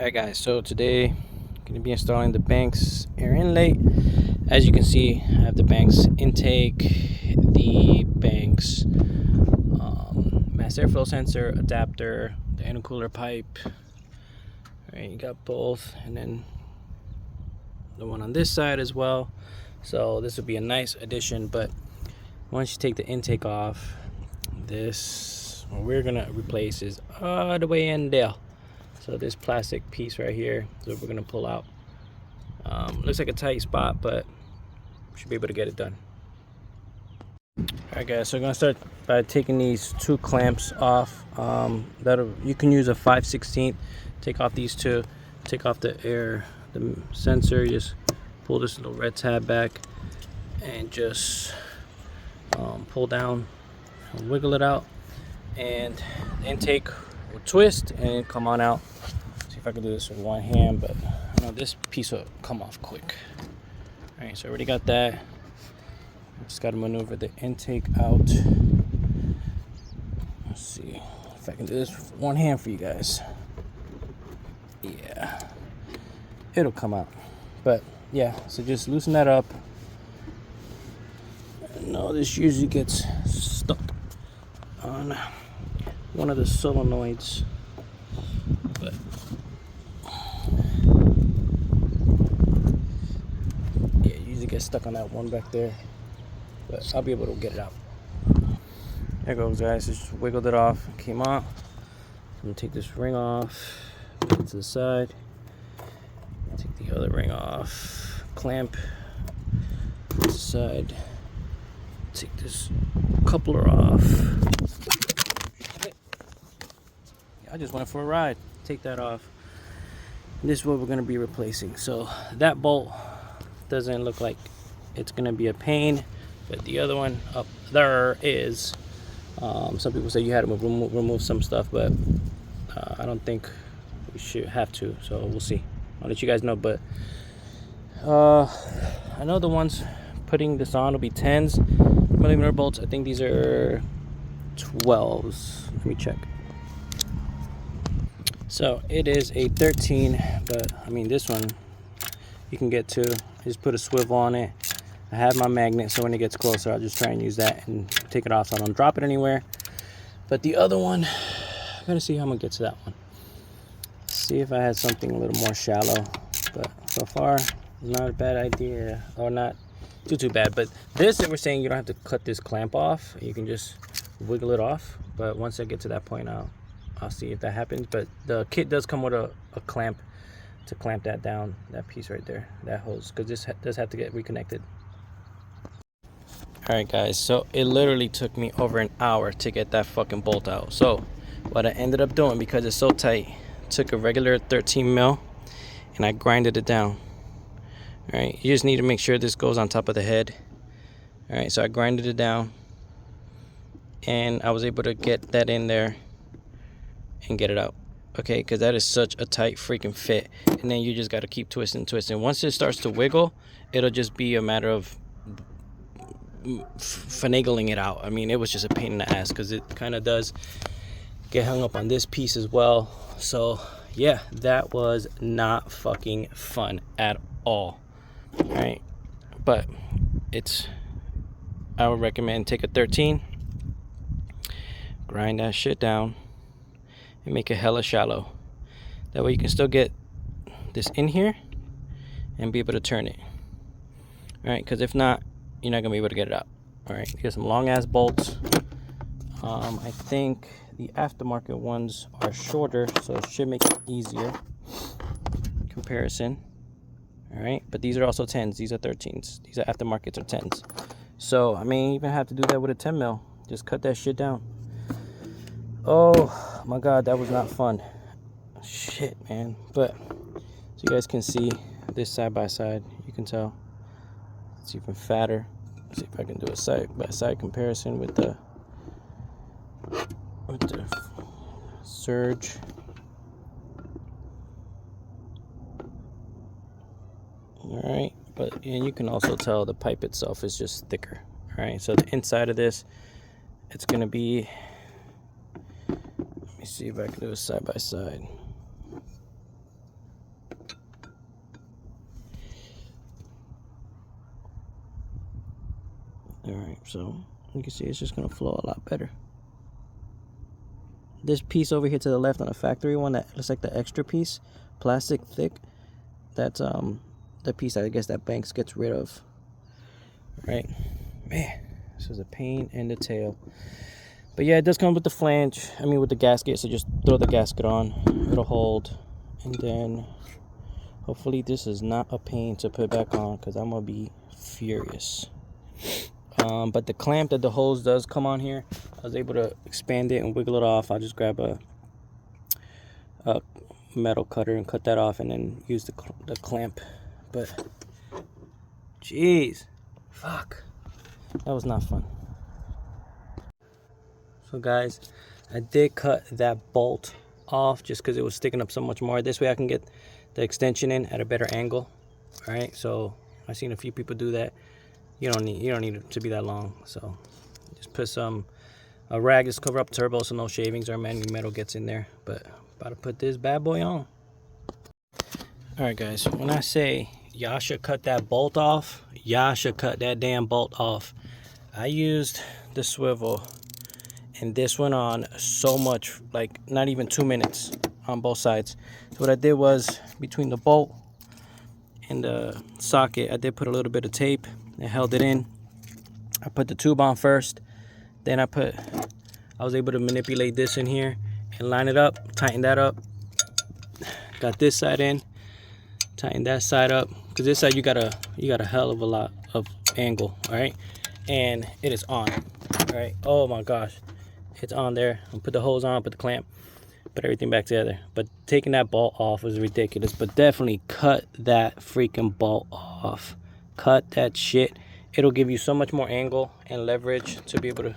Alright guys, so today I'm going to be installing the Banks air inlet. As you can see, I have the Banks intake, the Banks mass airflow sensor, adapter, the intercooler pipe. Alright, you got both, and then the one on this side as well. So this would be a nice addition, but once you take the intake off, what we're going to replace is all the way in there. So this plastic piece right here is what we're gonna pull out. Looks like a tight spot, but we should be able to get it done. Alright guys, so we're gonna start by taking these two clamps off. You can use a 5/16. Take off these two, take off the sensor, just pull this little red tab back and just pull down and wiggle it out, and the intake will twist and come on out. See if I can do this with one hand, but I know this piece will come off quick. All right, so I already got that. I just got to maneuver the intake out. Let's see if I can do this with one hand for you guys. Yeah, it'll come out. But yeah, so just loosen that up. No, this usually gets stuck on one of the solenoids, but yeah, you usually get stuck on that one back there, but I'll be able to get it out. There it goes, guys. Just wiggled it off, came out. I'm gonna take this ring off, put it to the side, take the other ring off, clamp, put it to the side, take this coupler off. I just went for a ride. Take that off. And this is what we're going to be replacing. So that bolt doesn't look like it's going to be a pain, but the other one up there is. Some people say you had to remove some stuff, but I don't think we should have to. So we'll see. I'll let you guys know. But I know the ones putting this on will be 10mm bolts. I think these are 12s. Let me check. So it is a 13, but I mean this one you can get to. Just put a swivel on it. I have my magnet, so when it gets closer I'll just try and use that and take it off so I don't drop it anywhere. But the other one, I'm gonna see how I'm gonna get to that one. See if I had something a little more shallow, but so far not a bad idea, or not too bad. But this, we're saying you don't have to cut this clamp off, you can just wiggle it off. But once I get to that point, I'll see if that happens. But the kit does come with a clamp to clamp that down, that piece right there, that hose, because this does have to get reconnected. All right guys, so it literally took me over an hour to get that fucking bolt out. So what I ended up doing, because it's so tight, took a regular 13mm and I grinded it down. All right, you just need to make sure this goes on top of the head. All right, so I grinded it down and I was able to get that in there and get it out. Okay, because that is such a tight freaking fit, and then you just got to keep twisting. Once it starts to wiggle, it'll just be a matter of finagling it out. I mean, it was just a pain in the ass because it kind of does get hung up on this piece as well. So yeah, that was not fucking fun at all. All right, but I would recommend take a 13, grind that shit down and make it hella shallow. That way you can still get this in here and be able to turn it. All right, because if not, you're not gonna be able to get it out. All right, get some long ass bolts. I think the aftermarket ones are shorter, so it should make it easier comparison. All right, but these are also 10s. These are 13s. These are aftermarkets or 10s. So I may even have to do that with a 10mm. Just cut that shit down. Oh my god, that was not fun. Shit, man. But so you guys can see this side by side, you can tell it's even fatter. Let's see if I can do a side by side comparison with the Surge. All right, and you can also tell the pipe itself is just thicker. All right, so the inside of this, it's gonna be, let me see if I can do a side by side. So you can see it's just gonna flow a lot better. This piece over here to the left on the factory one, that looks like the extra piece, plastic thick, that's the piece I guess that Banks gets rid of. Right, man, this is a pain in the tail. But yeah, it does come with the flange, I mean with the gasket, so just throw the gasket on, it'll hold. And then hopefully this is not a pain to put back on, because I'm gonna be furious. But the clamp that the hose does come on here, I was able to expand it and wiggle it off. I'll just grab a metal cutter and cut that off, and then use the clamp. But jeez, fuck, that was not fun. So guys, I did cut that bolt off just because it was sticking up so much more. This way I can get the extension in at a better angle. All right, so I've seen a few people do that. You don't need it to be that long. So just put a rag, just cover up turbo so no shavings or any metal gets in there. But about to put this bad boy on. All right guys, when I say y'all should cut that bolt off, y'all should cut that damn bolt off. I used the swivel and this went on so much, like not even 2 minutes on both sides. So what I did was, between the bolt and the socket, I did put a little bit of tape and held it in. I put the tube on first, then I was able to manipulate this in here and line it up, tighten that up. Got this side in, tighten that side up, because this side you got a hell of a lot of angle. All right, and it is on. All right, oh my gosh, it's on there. I'll put the hose on, put the clamp, put everything back together. But taking that bolt off was ridiculous. But definitely cut that freaking bolt off. Cut that shit. It'll give you so much more angle and leverage to be able to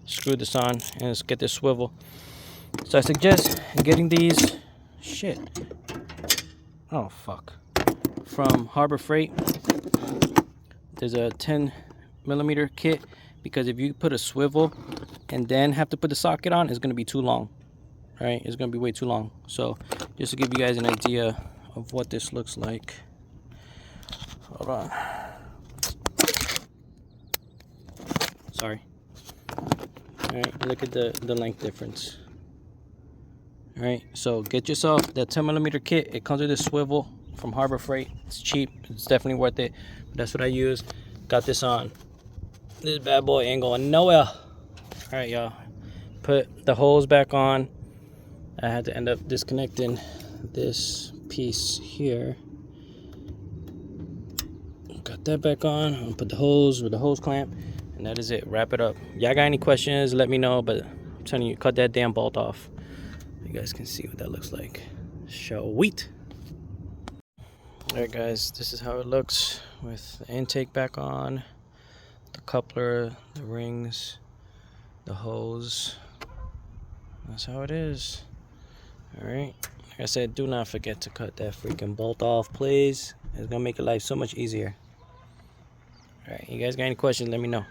screw this on and let's get this swivel. So I suggest getting these oh fuck, from Harbor Freight. There's a 10mm kit, because if you put a swivel and then have to put the socket on, it's going to be too long. Right, it's going to be way too long. So just to give you guys an idea of what this looks like, hold on, sorry. All right, look at the length difference. All right, so get yourself that 10mm kit. It comes with a swivel from Harbor Freight. It's cheap, it's definitely worth it. But that's what I use. Got this on. This bad boy ain't going nowhere. All right, y'all, put the hose back on. I had to end up disconnecting this piece here. Got that back on. I'll put the hose with the hose clamp, and that is it. Wrap it up. Y'all got any questions, let me know. But I'm telling you, cut that damn bolt off. You guys can see what that looks like. Sweet. All right guys, this is how it looks with the intake back on, the coupler, the rings, the hose. That's how it is. All right, like I said, do not forget to cut that freaking bolt off, please. It's gonna make your life so much easier. All right, you guys got any questions, let me know.